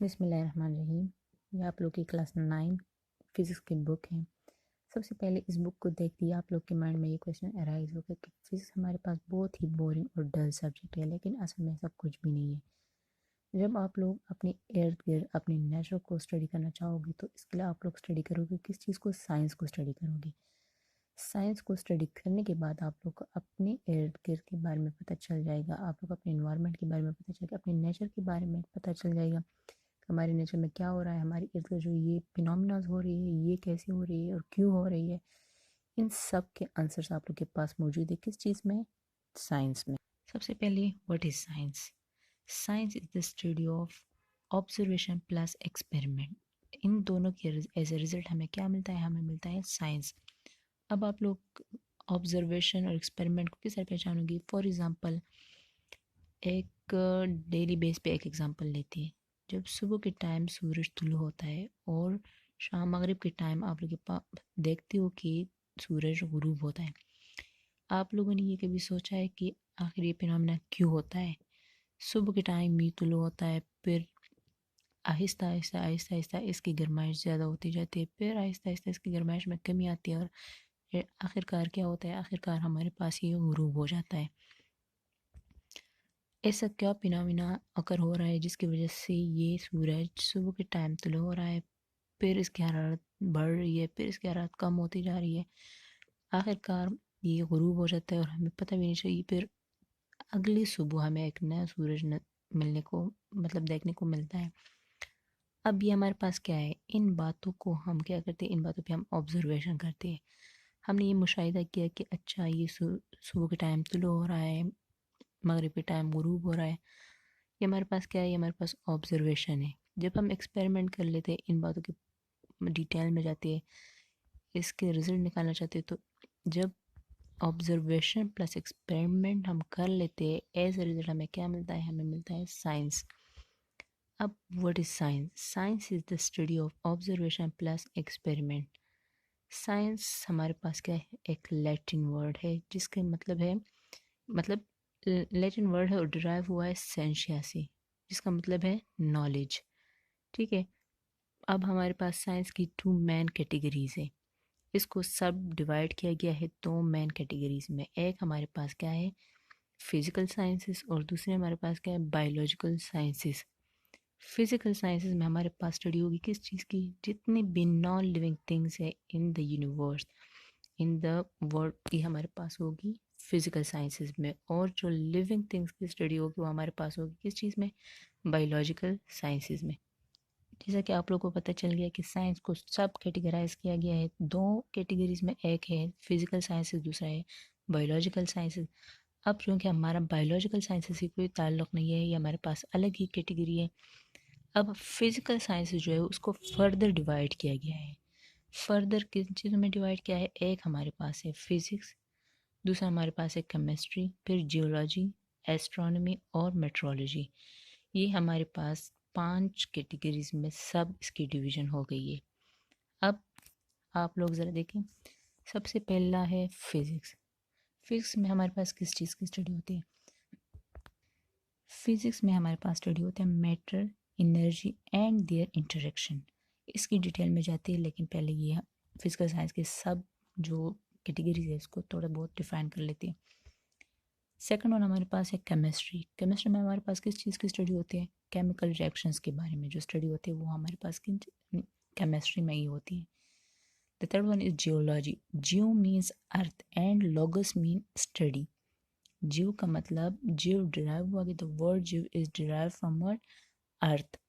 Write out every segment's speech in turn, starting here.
बिस्मिल्लाहिर्रहमानिर्रहीम। ये आप लोग की क्लास 9 फिज़िक्स की बुक है। सबसे पहले इस बुक को देखते ही आप लोग के माइंड में ये क्वेश्चन अराइज होगा कि फिज़िक्स हमारे पास बहुत ही बोरिंग और डल सब्जेक्ट है, लेकिन असल में सब कुछ भी नहीं है। जब आप लोग अपने इर्द गिर्द अपने नेचर को स्टडी करना चाहोगे तो इसके लिए आप लोग स्टडी करोगे किस चीज़ को, साइंस को स्टडी करोगे। साइंस को स्टडी करने के बाद आप लोग को अपने इर्द गिर्द के बारे में पता चल जाएगा, आप लोग अपने इन्वायरमेंट के बारे में पता चलेगा, अपने नेचर के बारे में पता चल जाएगा, हमारे नेचर में क्या हो रहा है, हमारी इर्द गिर्द जो ये फिनोमिनाज हो रही है ये कैसे हो रही है और क्यों हो रही है। इन सब के आंसर्स आप लोग के पास मौजूद है किस चीज़ में, साइंस में। सबसे पहले what is science. Science is the study of observation plus experiment. इन दोनों के एज ए रिजल्ट हमें क्या मिलता है, हमें मिलता है साइंस। अब आप लोग ऑब्जर्वेशन और एक्सपेरिमेंट को किस तरह पहचानोगे। फॉर एग्ज़ाम्पल एक डेली बेस पे एक एग्ज़ाम्पल लेते हैं। जब सुबह के टाइम सूरज तुलू होता है और शाम मगरिब के टाइम आप लोग देखते हो कि सूरज गुरूब होता है। आप लोगों ने ये कभी सोचा है कि आखिर ये फिनोमेना क्यों होता है। सुबह के टाइम मी तुलू होता है, फिर आहिस्ता आहिस्ता आहिस्ता आहिस्ता इसकी गर्माइश ज़्यादा होती जाती है, फिर आहिस्ता आहिस्ता इसकी गर्माइश में कमी आती है और फिर आखिरकार क्या होता है, आखिरकार हमारे पास ये गुरूब हो जाता है। ऐसा क्या फिनोमेना अकर हो रहा है जिसकी वजह से ये सूरज सुबह के टाइम तुलू हो रहा है, फिर इसकी हरारत बढ़ रही है, फिर इसकी हरारत कम होती जा रही है, आखिरकार ये गुरूब हो जाता है और हमें पता भी नहीं चाहिए। फिर अगली सुबह हमें एक नया सूरज मिलने को मतलब देखने को मिलता है। अब ये हमारे पास क्या है, इन बातों को हम क्या करते हैं, इन बातों पे हम ऑब्जर्वेशन करते हैं। हमने ये मुशाहिदा किया कि अच्छा ये सुबह के टाइम तुलू हो रहा है, मगरिब के टाइम गुरूब हो रहा है। ये हमारे पास क्या है, ये हमारे पास ऑब्जर्वेशन है। जब हम एक्सपेरिमेंट कर लेते हैं, इन बातों की डिटेल में जाते हैं, इसके रिजल्ट निकालना चाहते हैं, तो जब ऑब्जर्वेशन प्लस एक्सपेरिमेंट हम कर लेते हैं, एज ए रिजल्ट हमें क्या मिलता है, हमें मिलता है साइंस। अब what is science. Science is the study of observation plus experiment. Science हमारे पास क्या है, एक लैटिन वर्ड है जिसके मतलब है, मतलब लैटिन वर्ड है और डिराइव हुआ है सेंशिया से, जिसका मतलब है नॉलेज। ठीक है। अब हमारे पास साइंस की 2 मेन कैटेगरीज है। इसको सब डिवाइड किया गया है 2 मेन कैटेगरीज में। एक हमारे पास क्या है, फिजिकल साइंसेस, और दूसरे हमारे पास क्या है, बायोलॉजिकल साइंसेस। फिजिकल साइंसेस में हमारे पास स्टडी होगी किस चीज़ की, जितनी भी नॉन लिविंग थिंग्स है in the universe, in the world, ये हमारे पास होगी फिजिकल साइंसेस में। और जो लिविंग थिंग्स की स्टडी होगी वो हमारे पास होगी किस चीज़ में, बायोलॉजिकल साइंसेस में। जैसा कि आप लोगों को पता चल गया कि साइंस को सब कैटेगराइज किया गया है 2 कैटेगरीज में, एक है फिजिकल साइंसेस, दूसरा है बायोलॉजिकल साइंसेस। अब चूँकि हमारा बायोलॉजिकल साइंसेस से कोई ताल्लुक़ नहीं है, ये हमारे पास अलग ही कैटेगरी है। अब फिजिकल साइंसेस जो है उसको फर्दर डिवाइड किया गया है। फर्दर किन चीज़ों में डिवाइड किया है, एक हमारे पास है फिजिक्स, दूसरा हमारे पास है केमिस्ट्री, फिर जियोलॉजी, एस्ट्रोनॉमी और मेट्रोलॉजी। ये हमारे पास 5 कैटेगरीज में सब इसकी डिवीज़न हो गई है। अब आप लोग ज़रा देखें, सबसे पहला है फिज़िक्स। फिज़िक्स में हमारे पास किस चीज़ की स्टडी होती है, फिज़िक्स में हमारे पास स्टडी होता है matter, energy and their interaction. इसकी डिटेल में जाती है, लेकिन पहले ये फिजिकल साइंस के सब जो कैटेगरीज है इसको थोड़ा बहुत डिफाइन कर लेते हैं। सेकंड वन हमारे पास है केमिस्ट्री। केमिस्ट्री में हमारे पास किस चीज़ की स्टडी होती है, केमिकल रिएक्शंस के बारे में जो स्टडी होती है वो हमारे पास किन केमिस्ट्री में ही होती है। The third one is geology. Geo means earth and logos mean study. Geo का मतलब, जियो डिराइव हुआ कि the word geo is derive from word earth,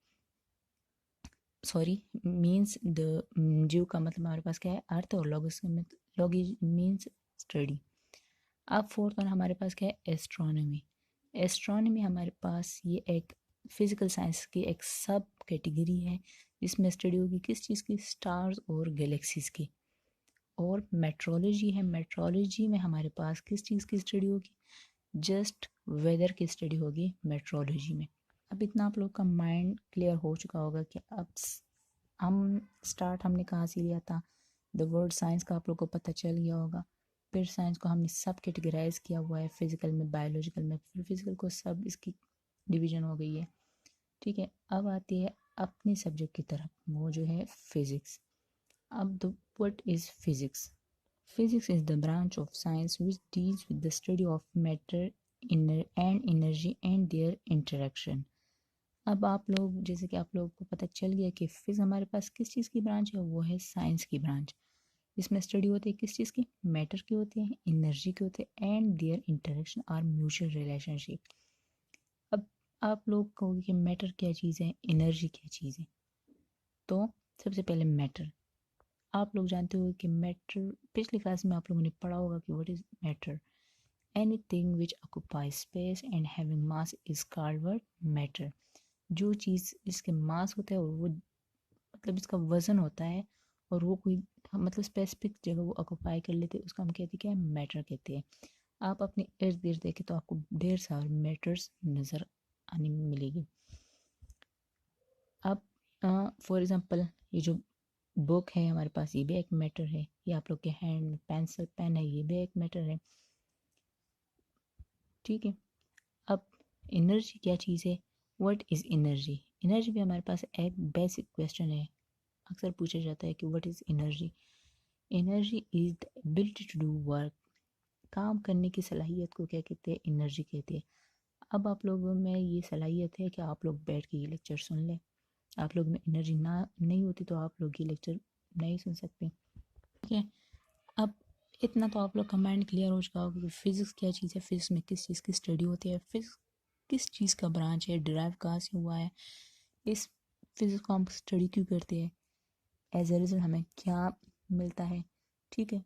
sorry means the, geo का मतलब हमारे पास क्या है, अर्थ, और लॉगस का मतलब लॉगी मीन्स स्टडी। अब फोर्थ वन हमारे पास क्या है, एस्ट्रोनॉमी। एस्ट्रोनॉमी हमारे पास ये एक फिजिकल साइंस की एक सब कैटेगरी है जिसमें स्टडी होगी किस चीज़ की, स्टार्स और गैलेक्सीज की। और मेट्रोलॉजी है, मेट्रोलॉजी में हमारे पास किस चीज़ की स्टडी होगी, जस्ट वेदर की स्टडी होगी मेट्रोलॉजी में। अब इतना आप लोग का माइंड क्लियर हो चुका होगा कि अब हम स्टार्ट हमने कहाँ से लिया था, द वर्ड साइंस का आप लोग को पता चल गया होगा। फिर साइंस को हमने सब कैटेगराइज किया हुआ है, फिजिकल में, बायोलॉजिकल में, फिर फिजिकल को सब इसकी डिवीज़न हो गई है। ठीक है, अब आती है अपने सब्जेक्ट की तरफ, वो जो है फिज़िक्स। अब the what is physics? Physics is the branch of science which deals with the study of matter, and energy and their interaction. अब आप लोग, जैसे कि आप लोगों को पता चल गया कि फिजिक्स हमारे पास किस चीज़ की ब्रांच है, वो है साइंस की ब्रांच। इसमें स्टडी होती है किस चीज़ की? मैटर की होती है, एनर्जी की होती है, and their interaction are mutual relationship. अब आप लोग कहोगे कि मैटर क्या चीज़ है, एनर्जी क्या चीज़ है? तो सबसे पहले मैटर। आप लोग जानते हो कि मैटर, पिछली क्लास में आप लोगों ने पढ़ा होगा कि what is matter. Anything which occupies space and having mass is called what? Matter. जो चीज़ जिसके मास होता है और वो मतलब इसका वजन होता है और वो कोई मतलब स्पेसिफिक जगह वो ऑक्यूपाई कर लेते हैं, उसका हम कहते हैं क्या? मैटर कहते हैं। आप अपने इर्द गिर्द देखें तो आपको ढेर सारे मैटर्स नज़र आने में मिलेगी। अब फॉर एग्जांपल ये जो बुक है हमारे पास, ये भी एक मैटर है। ये आप लोग के हैंड में पेंसिल पेन है, ये भी एक मैटर है। ठीक है, अब एनर्जी क्या चीज़ है? What is energy? एनर्जी भी हमारे पास एक बेसिक क्वेश्चन है, अक्सर पूछा जाता है कि what is energy? Energy is the ability to do work. काम करने की सलाहियत को क्या कहते हैं? एनर्जी कहते हैं। अब आप लोगों में ये सलाहियत है कि आप लोग बैठ के ये लेक्चर सुन लें। आप लोग में एनर्जी ना नहीं होती तो आप लोग ये लेक्चर नहीं सुन सकते। ठीक है, अब इतना तो आप लोग का माइंड क्लियर हो चुका होगा कि फिज़िक्स क्या चीज़ है, फिज़िक्स में किस चीज़ की स्टडी होती है, फिज़िक्स किस चीज़ का ब्रांच है, डिराइव कहाँ से हुआ है, इस फिज़िक्स को हम स्टडी क्यों करते हैं, एज ए रिजल्ट हमें क्या मिलता है। ठीक है,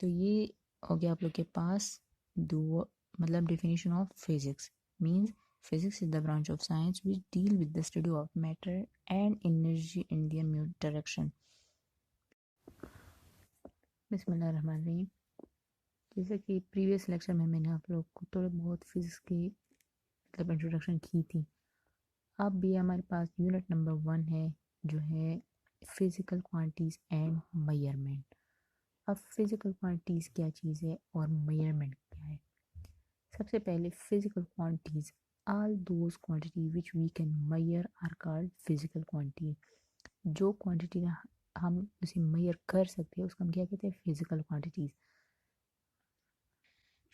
तो ये हो गया आप लोग के पास दो मतलब definition of physics. Means physics is the branch of science which deal with the study of matter and energy in their mutual direction. बिस्मिल्लाहिर्रहमानिर्रहीम। जैसे कि प्रीवियस लेक्चर में मैंने आप लोग को थोड़ा बहुत फिज़िक्स की मतलब इंट्रोडक्शन की थी। अब भी हमारे पास यूनिट नंबर 1 है जो है फिज़िकल क्वांटिटीज़ एंड मेजरमेंट। अब फिज़िकल क्वांटिटीज़ क्या चीज़ है और मेजरमेंट क्या है? सबसे पहले physical quantities, all those quantity which we can measure are called physical quantity. जो क्वांटिटी हम उसे मेजर कर सकते हैं उसका हम क्या कहते हैं? Physical quantities.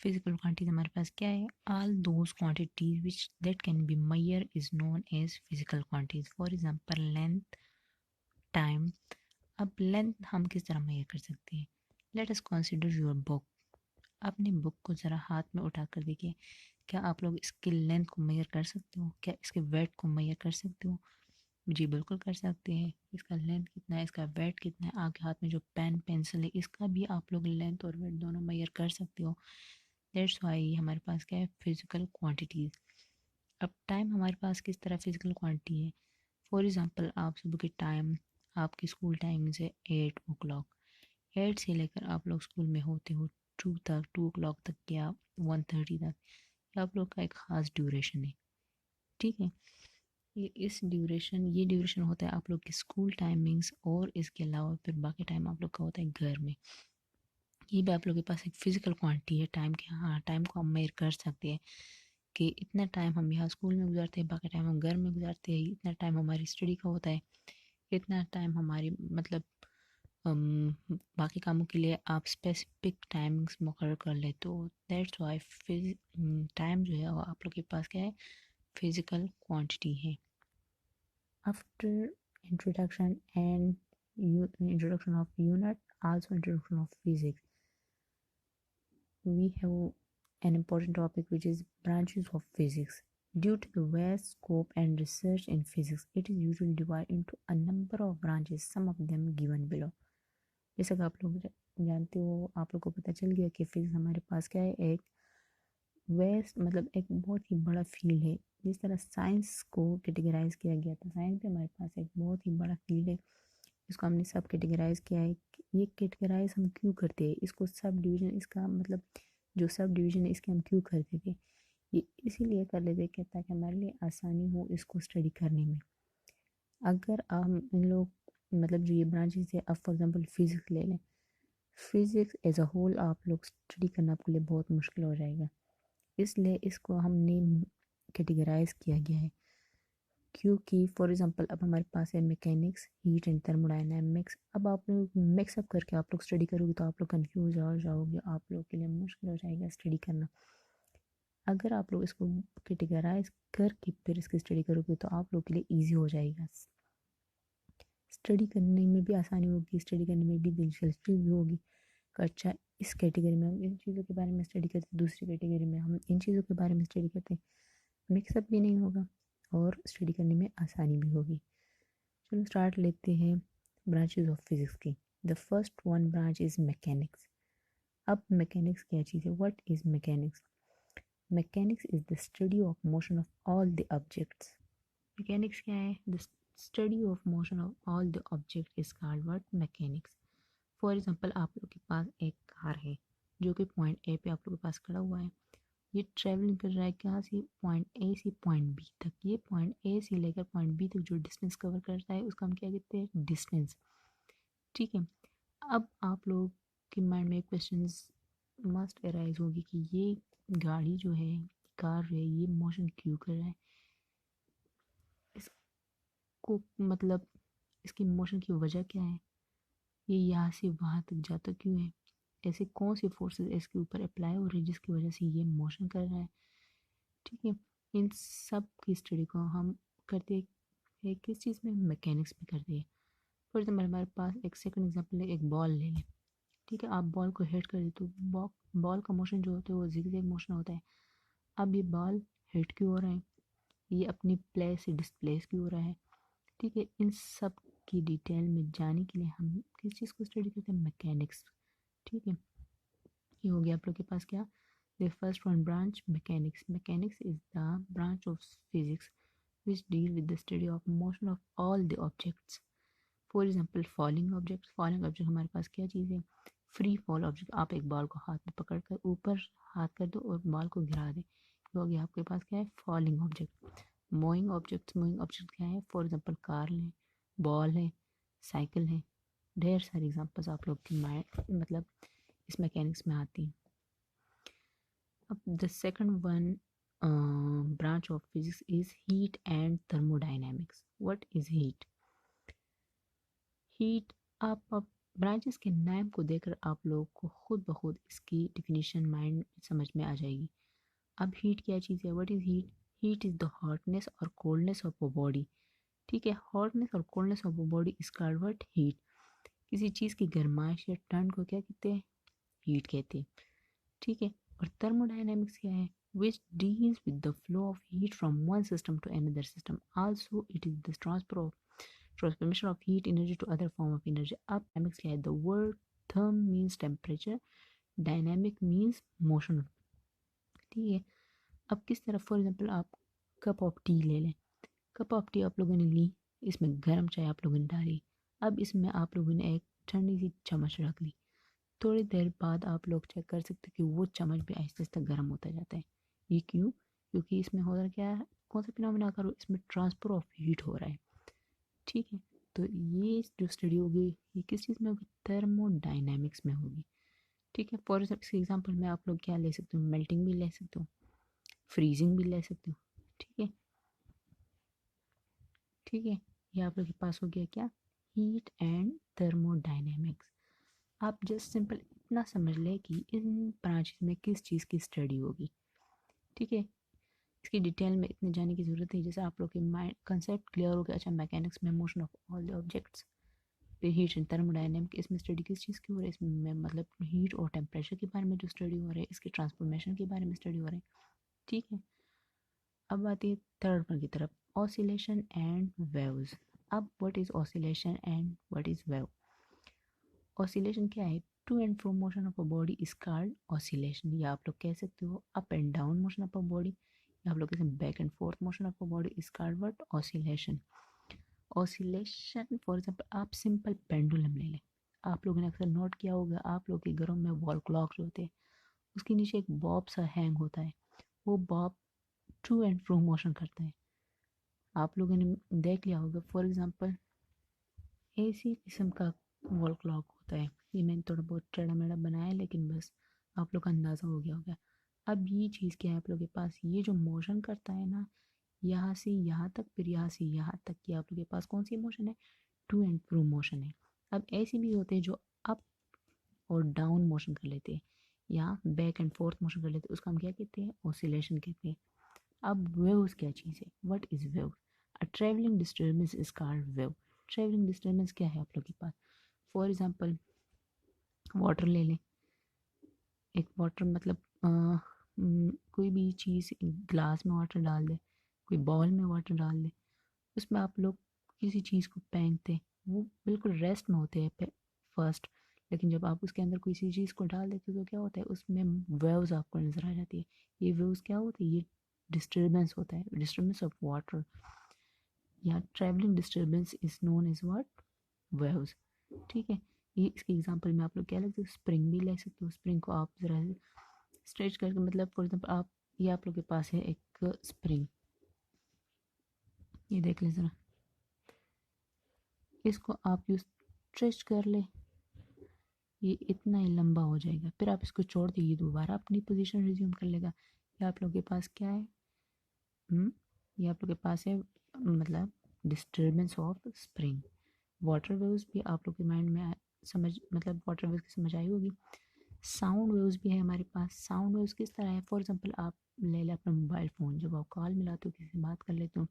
फिजिकल क्वांटिटीज हमारे पास क्या है? All those quantities which that can be measure is known as physical quantities. For example length, time. अब लेंथ हम किस तरह मेजर कर सकते हैं? Let us consider your book. अपनी बुक को ज़रा हाथ में उठा कर देखिए, क्या आप लोग इसकी लेंथ को मेजर कर सकते हो? क्या इसके वेट को मेजर कर सकते हो? जी बिल्कुल कर सकते हैं। इसका लेंथ कितना है, इसका वेट कितना है। आपके हाथ में जो पेन पेंसिल है इसका भी आप लोग लेंथ और वेट दोनों मेजर कर सकते हो। दैट्स वाई हमारे पास क्या है? Physical quantities. अब टाइम हमारे पास किस तरह फिजिकल क्वांटिटी है? फॉर एग्जांपल आप सुबह के टाइम, आपकी स्कूल टाइमिंग है 8 o'clock। 8 से लेकर आप लोग स्कूल में होते हो 2 तक, 2 o'clock तक या 1:30 तक, ये आप लोग का एक ख़ास ड्यूरेशन है। ठीक है, ये ड्यूरेशन होता है आप लोग की स्कूल टाइमिंग्स, और इसके अलावा फिर बाकी टाइम आप लोग का होता है घर में। ये भी आप लोग के पास एक फिजिकल क्वांटिटी है टाइम की। हाँ, टाइम को हम मेजर कर सकते हैं कि इतना टाइम हम यहाँ स्कूल में गुजारते हैं, बाकी टाइम हम घर में गुजारते हैं, इतना टाइम हमारी स्टडी का होता है, इतना टाइम हमारी मतलब बाकी कामों के लिए आप स्पेसिफिक टाइमिंग्स मुकर्रर कर ले। तो दैट्स वाई टाइम जो है वो आप लोग के पास क्या है? फिजिकल क्वांटिटी है। After introduction and introduction of unit, also introduction of physics, we have an important topic which is branches of physics. Due to the vast scope and research in physics, it is usually divided into a number of branches, some of them given below. जैसा कि आप लोग जानते हो, आप लोग को पता चल गया कि फिजिक्स हमारे पास क्या है? एक वेस्ट मतलब एक बहुत ही बड़ा फील्ड है। जिस तरह साइंस को कैटेगराइज किया गया था, साइंस भी हमारे पास एक बहुत ही बड़ा फील्ड है, इसको हमने सब कैटेगराइज किया है। ये कैटेगराइज हम क्यों करते हैं? इसको सब डिवीजन, इसका मतलब जो सब डिवीजन है इसके हम क्यों करते थे? ये इसीलिए कर लेते कि ताकि हमारे लिए आसानी हो इसको स्टडी करने में। अगर हम इन लोग मतलब जो ये ब्रांचेस है, अब फॉर एग्जांपल फिजिक्स ले लें, फिजिक्स एज अ होल आप लोग स्टडी करना आपके लिए बहुत मुश्किल हो जाएगा। इसलिए इसको हमने कैटेगराइज किया गया है, क्योंकि फॉर एग्जांपल अब हमारे पास है मैकेनिक्स, हीट एंड थर्मोडायनेमिक्स। अब आप लोग मिक्सअप करके आप लोग स्टडी करोगे तो आप लोग कंफ्यूज हो जाओगे, आप लोग के लिए मुश्किल हो जाएगा स्टडी करना। अगर आप लोग इसको कैटेगराइज करके फिर इसकी स्टडी करोगे तो आप लोग के लिए ईजी हो जाएगा, स्टडी करने में भी आसानी होगी, स्टडी करने में भी दिलचस्पी भी होगी। अच्छा, इस कैटेगरी में हम इन चीज़ों के बारे में स्टडी करते हैं, दूसरी कैटेगरी में हम इन चीज़ों के बारे में स्टडी करते हैं, मिक्सअप भी नहीं होगा और स्टडी करने में आसानी भी होगी। चलो स्टार्ट लेते हैं ब्रांचेस ऑफ फिजिक्स की। The first one branch is mechanics. अब मैकेनिक्स क्या चीज़ है? What is mechanics? Mechanics is the study of motion of all the objects. Mechanics क्या है? The study of motion of all the object is called what? Mechanics. For example आप लोग के पास एक कार है जो कि पॉइंट ए पे आप लोग के पास खड़ा हुआ है, ये ट्रैवलिंग कर रहा है कहाँ से? पॉइंट ए से पॉइंट बी तक। ये पॉइंट ए से लेकर पॉइंट बी तक जो डिस्टेंस कवर करता है उसका हम क्या कहते हैं? डिस्टेंस। ठीक है। अब आप लोग के माइंड में क्वेश्चन मस्ट अराइज होगी कि ये गाड़ी जो है, कार है, ये मोशन क्यों कर रहा है, इसको मतलब इसकी मोशन की वजह क्या है, ये यहाँ से वहाँ तक जाता क्यों है, ऐसे कौन से फोर्सेस इसके ऊपर अप्लाई हो रहे हैं जिसकी वजह से ये मोशन कर रहा है। ठीक है। इन सब की स्टडी को हम करते हैं किस चीज़ में? मैकेनिक्स में करते हैं। फॉर एग्जाम्पल हमारे पास एक सेकंड एग्जाम्पल है, एक बॉल ले लें। ठीक है, आप बॉल को हिट कर दे तो बॉल का मोशन जो होता है वो जिगजैग मोशन होता है। अब ये बॉल हिट क्यों हो रहा है, ये अपनी प्लेस से डिस्प्लेस क्यों हो रहा है। ठीक है, इन सब की डिटेल में जाने के लिए हम किस चीज़ को स्टडी करते हैं? मैकेनिक्स। ठीक है, ये हो गया आप लोग के पास क्या? The first one branch mechanics. Mechanics is the branch of physics which deal with the study of motion of all the objects. For example, falling objects. Falling object हमारे पास क्या चीज़ है? Free fall object. आप एक ball को हाथ में पकड़ कर ऊपर हाथ कर दो और बॉल को गिरा दे, तो हो गया आपके पास क्या है? Falling object. Moving object. Moving object क्या है? फॉर एग्जाम्पल कार है, बॉल है, साइकिल है, ढेर सारी एग्जाम्पल्स आप लोग की माइंड मतलब इस मैकेनिक्स में आती हैं। अब the second one branch of physics is heat and thermodynamics. What is heat? Heat, आप ब्रांचेस के नाम को देखकर आप लोगों को खुद ब खुद इसकी डिफिनीशन माइंड समझ में आ जाएगी। अब हीट क्या चीज़ है? What is heat? Heat is the hotness और कोल्डनेस ऑफ अ बॉडी। ठीक है, हॉटनेस और coldness of a body is called what? Heat. किसी चीज़ की गर्माइश या ठंड को क्या कहते हैं? हीट कहते हैं। ठीक है, और थर्मोडायनेमिक्स क्या है? Which deals with the flow of heat from one system to another system. Also, it is the transformation of heat energy to other form of energy. अब dynamics क्या है? The word therm means temperature, dynamic means motion. ठीक है, अब किस तरह? For example आप cup of T ले लें। कप ऑफ टी आप लोगों ने ली, इसमें गर्म चाय आप लोगों ने डाली, अब इसमें आप लोगों ने एक ठंडी सी चम्मच रख ली। थोड़ी देर बाद आप लोग चेक कर सकते हो कि वो चम्मच भी आहिस्ता आहिस्ता गर्म होता जाता है। ये क्यों? क्योंकि इसमें हो रहा क्या है? कौन सा फिनोमेना करो? इसमें ट्रांसफर ऑफ हीट हो रहा है। ठीक है, तो ये जो स्टडी होगी ये किस चीज़ में होगी? थर्मोडाइनमिक्स में होगी। ठीक है, फॉर एग्जाम्पल में आप लोग क्या ले सकते हो? मेल्टिंग भी ले सकते हो, फ्रीजिंग भी ले सकते हो। ठीक है, ठीक है, ये आप लोग के पास हो गया क्या? Heat and thermodynamics. आप जस्ट सिंपल इतना समझ लें कि इन ब्रांचेस में किस चीज़ की स्टडी होगी। ठीक है, इसकी डिटेल में इतने जाने की ज़रूरत है जैसे आप लोग के माइंड कंसेप्ट क्लियर हो गया। अच्छा, मैकेनिक्स में motion of all the objects, फिर हीट एंड थर्मोडायनेमिक, इसमें स्टडी किस चीज़ की हो रही है? इसमें मतलब हीट और टेम्परेचर के बारे में जो स्टडी हो रही है, इसके ट्रांसफॉर्मेशन के बारे में स्टडी हो रही है। ठीक है, अब आती है थर्ड वन की तरफ, ऑसिलेशन एंड वेव्स। अब what is oscillation and what is wave? Oscillation क्या है? To and fro motion of a body is called oscillation, या आप लोग कह सकते हो up and down motion of a body, या आप लोग कहते हैं back and forth motion of a body is called what? Oscillation. Oscillation for example आप सिंपल पेंडुलम ले लें। आप लोगों ने अक्सर नोट किया होगा, आप लोग के घरों में वॉल क्लॉक जो होते हैं उसके नीचे एक बॉब सा हैंग होता है, वो bob to and fro motion करता है। आप लोगों ने देख लिया होगा, फॉर एग्जांपल ऐसी किस्म का वॉल क्लॉक होता है। ये मैंने थोड़ा बहुत टेढ़ा मेढ़ा बनाया है लेकिन बस आप लोग का अंदाज़ा हो गया होगा। अब ये चीज़ क्या है आप लोगों के पास, ये जो मोशन करता है ना यहाँ से यहाँ तक, फिर यहाँ से यहाँ तक की आप लोगों के पास कौन सी मोशन है, टू एंड फ्रो मोशन है। अब ऐसे भी होते हैं जो अप और डाउन मोशन कर लेते हैं या बैक एंड फोर्थ मोशन कर लेते हैं, उसका हम क्या कहते हैं, ऑसिलेशन कहते हैं। अब वेव्स क्या चीज़ है, what is wave, a travelling disturbance is called wave. Travelling disturbance क्या है आप लोग के पास, फॉर एग्जांपल वाटर ले लें, एक वाटर मतलब कोई भी चीज़ ग्लास में वाटर डाल दे, कोई बॉल में वाटर डाल दे, उसमें आप लोग किसी चीज़ को फेंकते हैं, वो बिल्कुल रेस्ट में होते हैं फर्स्ट, लेकिन जब आप उसके अंदर किसी चीज़ को डाल देते हो तो क्या होता है, उसमें वेव्स आपको नज़र आ जाती है। ये वेव्स क्या होती है, ये डिस्टर्बेंस होता है, डिस्टर्बेंस ऑफ वाटर या travelling disturbance is known as what, waves. ठीक है, ये इसके एग्जांपल में आप लोग क्या लगते हो, स्प्रिंग भी ले सकते हो। स्प्रिंग को आप ज़रा स्ट्रेच करके, मतलब फॉर एग्जांपल आप, ये आप लोग के पास है एक स्प्रिंग, ये देख लें ज़रा, इसको आप यूँ स्ट्रेच कर ले, ये इतना ही लंबा हो जाएगा, फिर आप इसको छोड़ दीजिए, दोबारा अपनी पोजीशन रिज्यूम कर लेगा। ये आप लोग के पास क्या है, ये आप लोग के पास है मतलब disturbance of spring. Water waves भी आप लोग के माइंड में समझ, मतलब वाटर वेव्स की समझ आई होगी। साउंड वेव्स भी है हमारे पास। साउंड वेव्स किस तरह है, फॉर एग्जांपल आप ले लें अपना मोबाइल फ़ोन, जब आप कॉल मिलाते हो, किसी से बात कर लेते हो,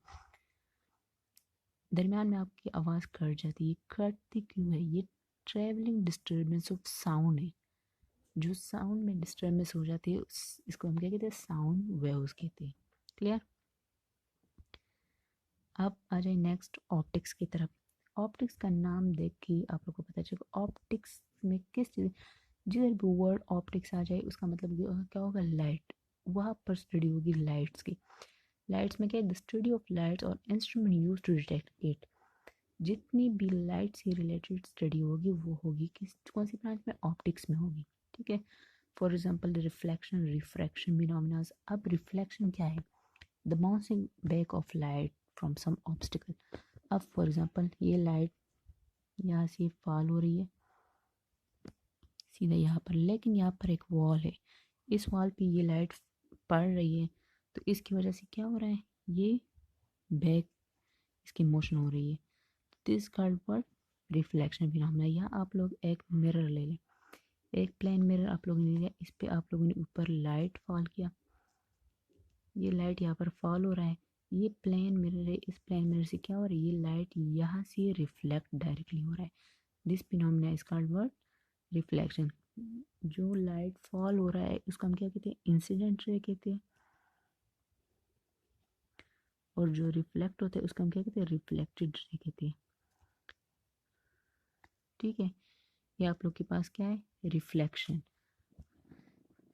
दरमियान में आपकी आवाज़ कट जाती है, कटती क्यों है, ये ट्रैवलिंग डिस्टर्बेंस ऑफ साउंड है। जो साउंड में डिस्टर्बेंस हो जाती है इसको हम क्या कहते हैं, साउंड वेव्स कहते हैं। क्लियर। अब आ जाए नेक्स्ट ऑप्टिक्स की तरफ। ऑप्टिक्स का नाम देख के आप लोग को पता चलेगा ऑप्टिक्स में किस चीज़, जिधर भी वर्ड ऑप्टिक्स आ जाए उसका मतलब क्या होगा, लाइट। वहाँ पर स्टडी होगी लाइट्स की। लाइट्स में क्या है, द स्टडी ऑफ लाइट्स और instrument use to detect it. जितनी भी लाइट से रिलेटेड स्टडी होगी वो होगी किस, कौन सी ब्रांच में, ऑप्टिक्स में होगी। ठीक है, for example reflection, refraction phenomena. अब रिफ्लेक्शन क्या है, the bouncing back of light from some obstacle. अब फॉर एग्जांपल ये लाइट यहाँ से फॉल हो रही है सीधा यहाँ पर, लेकिन यहाँ पर एक वॉल है, इस वॉल पे ये लाइट पड़ रही है, तो इसकी वजह से क्या हो रहा है, ये बैक इसकी मोशन हो रही है। This called what, reflection phenomena. यहाँ आप लोग एक मिरर ले लें, एक प्लेन मिरर आप लोगों ने लिया, इस पे आप लोगों ने ऊपर लाइट फॉल किया, ये लाइट यहाँ पर फॉल हो रहा है, ये प्लेन मिरर है, इस प्लेन मिरर से क्या हो रहा है, ये लाइट यहाँ से रिफ्लेक्ट डायरेक्टली हो रहा है। This phenomena is called what, reflection. जो लाइट फॉल हो रहा है उसको हम क्या कहते हैं, इंसिडेंट रे कहते हैं, और जो रिफ्लेक्ट होता है उसको हम क्या कहते हैं, रिफ्लेक्टेड रे कहते हैं। ठीक है, ये आप लोग के पास क्या है, रिफ्लेक्शन।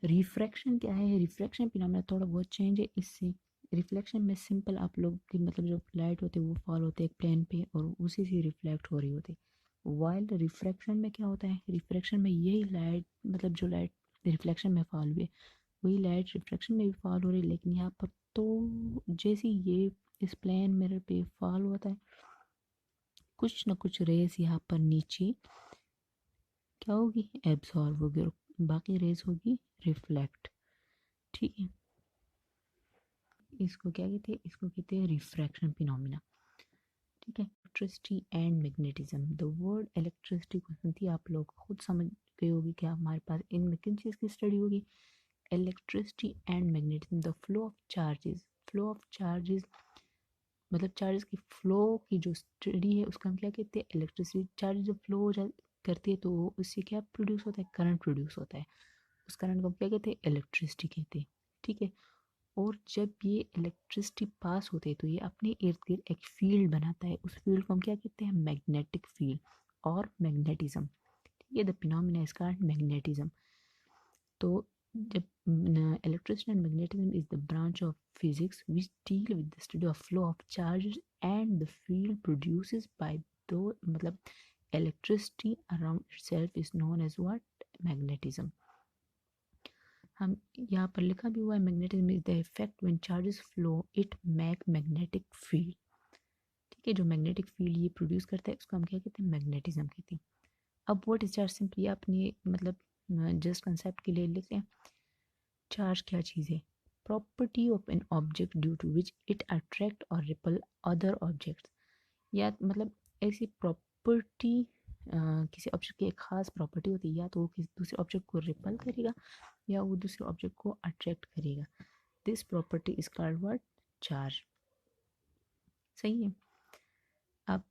रिफ्रैक्शन क्या है, रिफ्रैक्शन फिनोमेना थोड़ा बहुत चेंज है इससे। रिफ्लेक्शन में सिंपल आप लोग की मतलब जो लाइट होते हैं वो फॉल होते हैं एक प्लेन पे और उसी से रिफ्लेक्ट हो रही होती है। वाइल रिफ्रैक्शन में क्या होता है, रिफ्रैक्शन में यही लाइट मतलब जो लाइट रिफ्लेक्शन में फॉल हुई है वही लाइट रिफ्रैक्शन में भी फॉल हो रही है, लेकिन यहाँ पर तो जैसे ये इस प्लेन मिरर पे फॉल होता है, कुछ ना कुछ रेस यहाँ पर नीचे क्या होगी, एब्जॉर्ब होगी, और बाकी रेस होगी रिफ्लेक्ट। ठीक है, इसको क्या कहते हैं, इसको कहते हैं रिफ्रैक्शन फिनोमेना। ठीक है, electricity and magnetism. The word electricity को सुनती आप लोग खुद समझ गए होगी कि हमारे पास इनमें किन चीज़ की स्टडी होगी, electricity and magnetism. The flow of charges, flow of charges मतलब चार्जेस की फ्लो की जो स्टडी है उसका हम क्या कहते हैं, इलेक्ट्रिसिटी। चार्ज जब फ्लो हो जा करती है तो उससे क्या प्रोड्यूस होता है, करंट प्रोड्यूस होता है, उस करंट को हम क्या कहते हैं, इलेक्ट्रिसिटी कहते हैं। ठीक है, और जब ये इलेक्ट्रिसिटी पास होती है तो ये अपने इर्द गिर्द एक फील्ड बनाता है, उस फील्ड को हम क्या कहते हैं, मैग्नेटिक फील्ड और मैग्नेटिज्म। ठीक है, the phenomena is called magnetism. तो जब electricity and magnetism is the branch of physics which deal with the study of flow of charges and the field produces bye दो मतलब electricity around itself is known as what, magnetism। हम यहाँ पर लिखा भी हुआ है, magnetism is the effect when charges flow it make magnetic field. ठीक है, जो मैग्नेटिक फील्ड ये प्रोड्यूस करता है उसको हम क्या कहते हैं, मैग्नेटिज्म कहते हैं। अब व्हाट इज चार्ज, सिंपली अपनी मतलब जस्ट कंसेप्ट के लिए लिखते हैं। चार्ज क्या चीज़ है? Property of an object due to which it attract or repel other objects. या मतलब ऐसी प्रॉपर्टी किसी ऑब्जेक्ट की एक ख़ास प्रॉपर्टी होती है, या तो वो किसी दूसरे ऑब्जेक्ट को रिपल करेगा या वो दूसरे ऑब्जेक्ट को अट्रैक्ट करेगा। This property is called what? Charge. सही है। अब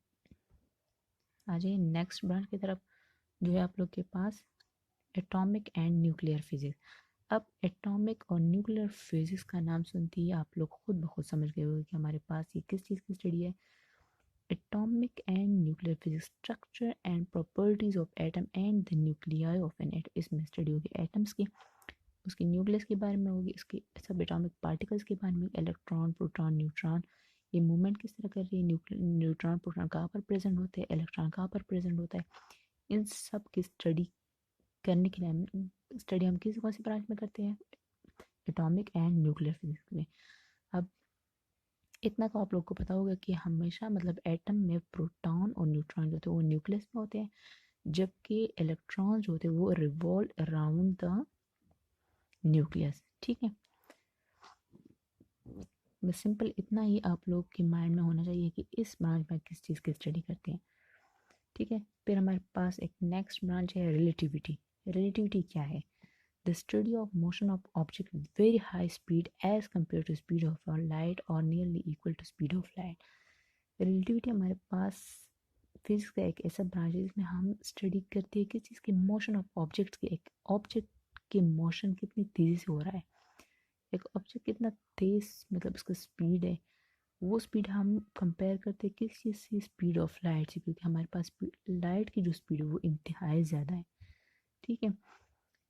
आ जाइए नेक्स्ट ब्रांच की तरफ, जो है आप लोग के पास एटॉमिक एंड न्यूक्लियर फिजिक्स। अब एटॉमिक और न्यूक्लियर फिजिक्स का नाम सुनते ही आप लोग खुद ब खुद समझ गए होंगे कि हमारे पास ये किस चीज़ की स्टडी है। Atomic and nuclear physics, structure and properties of atom and the nuclei of an atom. इसमें स्टडी होगी एटम्स की, उसकी न्यूक्लियस के बारे में होगी, इसके सब एटॉमिक पार्टिकल्स के बारे में, इलेक्ट्रॉन प्रोटॉन न्यूट्रॉन, ये मूवमेंट किस तरह कर रही है, न्यूट्रॉन प्रोटॉन कहाँ पर प्रेजेंट होते हैं, इलेक्ट्रॉन कहाँ पर प्रेजेंट होता है, इन सब की स्टडी करने के लिए स्टडी हम किस कौन सी ब्रांच में करते हैं? एटॉमिक एंड न्यूक्लियर फिजिक्स में। अब इतना तो आप लोग को पता होगा कि हमेशा मतलब एटम में प्रोटॉन और न्यूट्रॉन जो होते हैं वो न्यूक्लियस में होते हैं, जबकि इलेक्ट्रॉन जो होते हैं वो रिवॉल्व अराउंड द न्यूक्लियस। ठीक है, बस सिंपल इतना ही आप लोग के माइंड में होना चाहिए कि इस ब्रांच में किस चीज़ की स्टडी करते हैं। ठीक है, फिर हमारे पास एक नेक्स्ट ब्रांच है रिलेटिविटी। रिलेटिविटी क्या है? The study of motion of object with very high speed as compared to speed of our light or nearly equal to speed of light। Relativity हमारे पास फिजिक्स का एक ऐसा ब्रांच है जिसमें हम स्टडी करते हैं किस चीज़ की? मोशन ऑफ ऑब्जेक्ट्स की। एक ऑब्जेक्ट के मोशन कितनी तेज़ी से हो रहा है, एक ऑब्जेक्ट कितना तेज़ मतलब उसका स्पीड है, वो स्पीड हम कंपेयर करते हैं किस चीज़ से? स्पीड ऑफ लाइट से, क्योंकि हमारे पास लाइट की जो स्पीड है वो इंतहाई ज़्यादा है। ठीक है,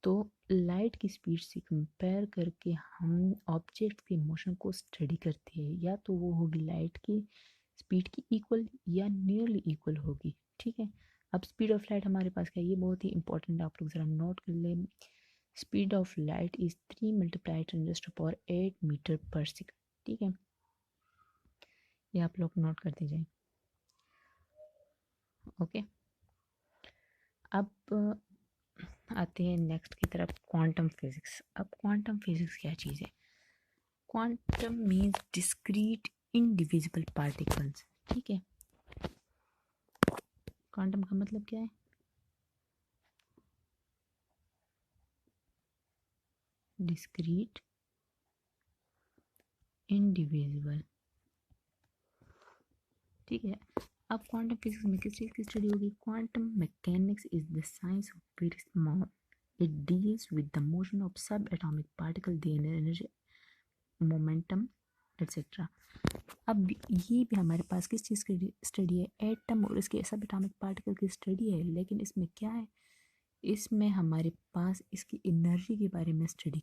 तो लाइट की स्पीड से कंपेयर करके हम ऑब्जेक्ट के मोशन को स्टडी करते हैं, या तो वो होगी लाइट की स्पीड की इक्वल या नियरली इक्वल होगी। ठीक है, अब स्पीड ऑफ लाइट हमारे पास क्या है, ये बहुत ही इंपॉर्टेंट है, आप लोग ज़रा नोट कर लें। Speed of light is 3 multiply 10⁻⁸ metre per second. ठीक है, ये आप लोग नोट करते जाएं। ओके, अब आते हैं नेक्स्ट की तरफ, क्वांटम फिजिक्स। अब क्वांटम फिजिक्स क्या चीज़ है? Quantum means discrete indivisible particles. ठीक है, क्वांटम का मतलब क्या है? Discrete indivisible. ठीक है, अब क्वांटम फिजिक्स में किस चीज़ की स्टडी होगी? Quantum mechanics is the science of very small, it deals with the motion of sub atomic particle, their energy, momentum etcetera. अब ये भी हमारे पास किस चीज़ की स्टडी है? एटम और इसके सब एटॉमिक पार्टिकल की स्टडी है, लेकिन इसमें क्या है? इसमें हमारे पास इसकी एनर्जी के बारे में स्टडी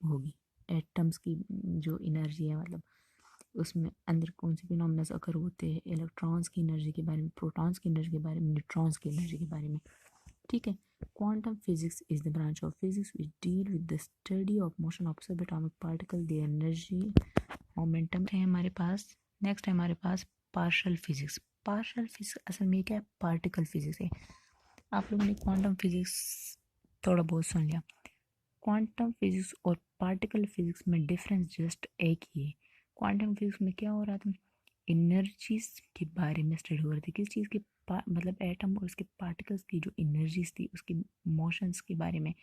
होगी। एटम्स की जो एनर्जी है, मतलब उसमें अंदर कौन से फिनोमेना अगर होते हैं, इलेक्ट्रॉन्स की एनर्जी के बारे में, प्रोटॉन्स की एनर्जी के बारे में, न्यूट्रॉन्स की एनर्जी के बारे में। ठीक है, quantum physics is the branch of physics which deal with the study of motion of sub atomic particle, their energy, momentum है हमारे पास। नेक्स्ट है हमारे पास पार्शियल फिजिक्स। पार्शियल फिजिक्स असल में क्या है? पार्टिकल फिजिक्स है। आप लोगों ने क्वांटम फिजिक्स थोड़ा बहुत सुन लिया। क्वांटम फिजिक्स और पार्टिकल फिजिक्स में डिफरेंस जस्ट एक ही है। क्वांटम फिजिक्स में क्या हो रहा था? एनर्जीज के बारे में स्टडी हो रही थी। किस चीज़ की? मतलब एटम और उसके पार्टिकल्स की जो एनर्जीज थी, उसकी मोशंस के बारे में।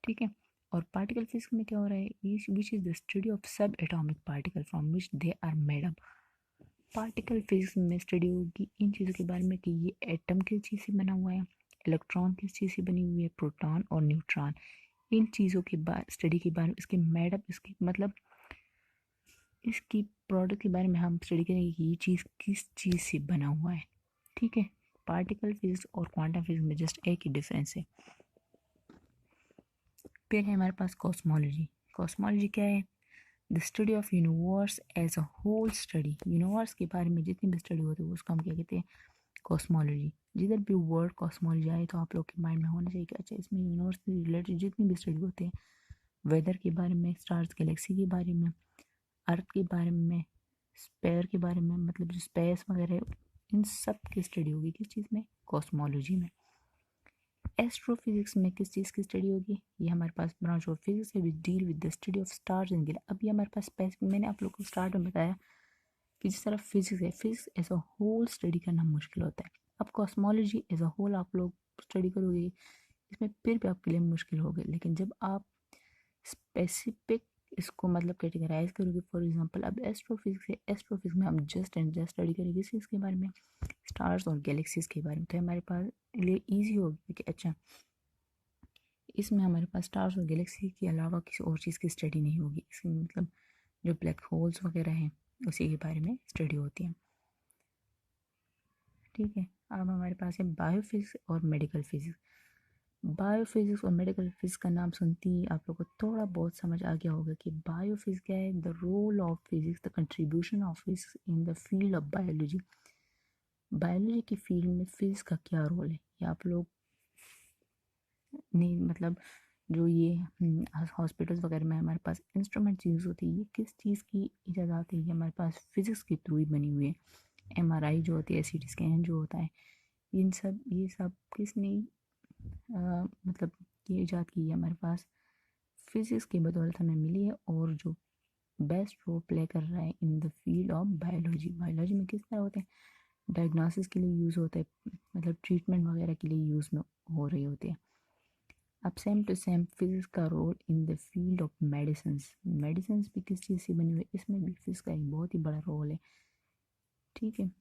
ठीक है, और पार्टिकल फिजिक्स में क्या हो रहा है? Which is the study of sub atomic particle from which they are made up. Particle physics में स्टडी होगी इन चीज़ों के बारे में कि ये एटम किस चीज़ से बना हुआ है, इलेक्ट्रॉन किस चीज़ से बनी हुई है, प्रोटॉन और न्यूट्रॉन। इन चीज़ों के बारे स्टडी के बारे में, इसके मेडअप, इसकी मतलब इसकी प्रोडक्ट के बारे में हम स्टडी करेंगे कि ये चीज़ किस चीज़ से बना हुआ है। ठीक है, पार्टिकल फिजिक्स और क्वांटम फिजिक्स में जस्ट एक ही डिफरेंस है। फिर है हमारे पास कॉस्मोलॉजी। कॉस्मोलॉजी क्या है? The study of universe as a whole study. Universe के बारे में जितनी भी स्टडी होती है उसको हम क्या कहते हैं? कॉस्मोलॉजी। जिधर भी वर्ड कॉस्मोलॉजी आए तो आप लोग के माइंड में होना चाहिए कि अच्छा, इसमें यूनिवर्स से रिलेटेड जितनी भी स्टडी होती है, वेदर के बारे में, स्टार्स गैलेक्सी के बारे में, अर्थ के बारे में, स्पेयर के बारे में, मतलब जो स्पेस वगैरह है, इन सब की स्टडी होगी किस चीज़ में? कॉस्मोलॉजी में। एस्ट्रोफिजिक्स में किस चीज़ की स्टडी होगी? ये हमारे पास ब्रांच ऑफ फिजिक्स है विच deal with the study of stars and Galaxy. अभी हमारे पास मैंने आप लोग को स्टार्ट में बताया कि जिस तरह फिजिक्स है, physics as a whole study करना मुश्किल होता है। अब कॉस्मोलॉजी एज अ होल आप लोग स्टडी करोगे, इसमें फिर भी आपके लिए मुश्किल होगा, लेकिन जब आप स्पेसिफिक इसको मतलब कैटेगराइज करोगे, फॉर एग्जांपल अब एस्ट्रोफिजिक्स है, एस्ट्रोफिजिक्स में हम जस्ट एंड जस्ट स्टडी करेंगे इस चीज़ के बारे में, स्टार्स और गैलेक्सीज के बारे में, तो हमारे पास लिए ईजी होगी कि अच्छा इसमें हमारे पास स्टार्स और गैलेक्सी के अलावा किसी और चीज़ की स्टडी नहीं होगी। इसमें मतलब जो ब्लैक होल्स वगैरह हैं उसी के बारे में स्टडी होती है। ठीक है, अब हमारे पास है बायोफिजिक्स और मेडिकल फिजिक्स। बायोफिजिक्स और मेडिकल फिजिक्स का नाम सुनते ही आप लोगों को थोड़ा बहुत समझ आ गया होगा कि बायोफिजिक्स क्या है, the role of physics, the contribution of physics in the field of biology. Biology की फील्ड में फिजिक्स का क्या रोल है, ये आप लोग नहीं मतलब जो ये हॉस्पिटल्स वगैरह में हमारे पास इंस्ट्रूमेंट्स यूज़ होती है, ये किस चीज़ की इजाज़त है, ये हमारे पास फिजिक्स के थ्रू ही बनी हुई है। एमआरआई जो होती है, सीटी स्कैन जो होता है, ये सब किसने मतलब ये इजाद की है, हमारे पास फिजिक्स की बदौलत हमें मिली है, और जो बेस्ट रोल प्ले कर रहा है इन the field of biology. Biology में किस तरह होते हैं, डायग्नोसिस के लिए यूज़ होता है, मतलब ट्रीटमेंट वगैरह के लिए यूज़ में हो रही होती है। अब सेम टू सेम फिजिक्स का role in the field of medicines. Medicines भी किस चीज़ से बनी हुई है, इसमें भी फिजिक्स का एक बहुत ही बड़ा रोल है। ठीक है,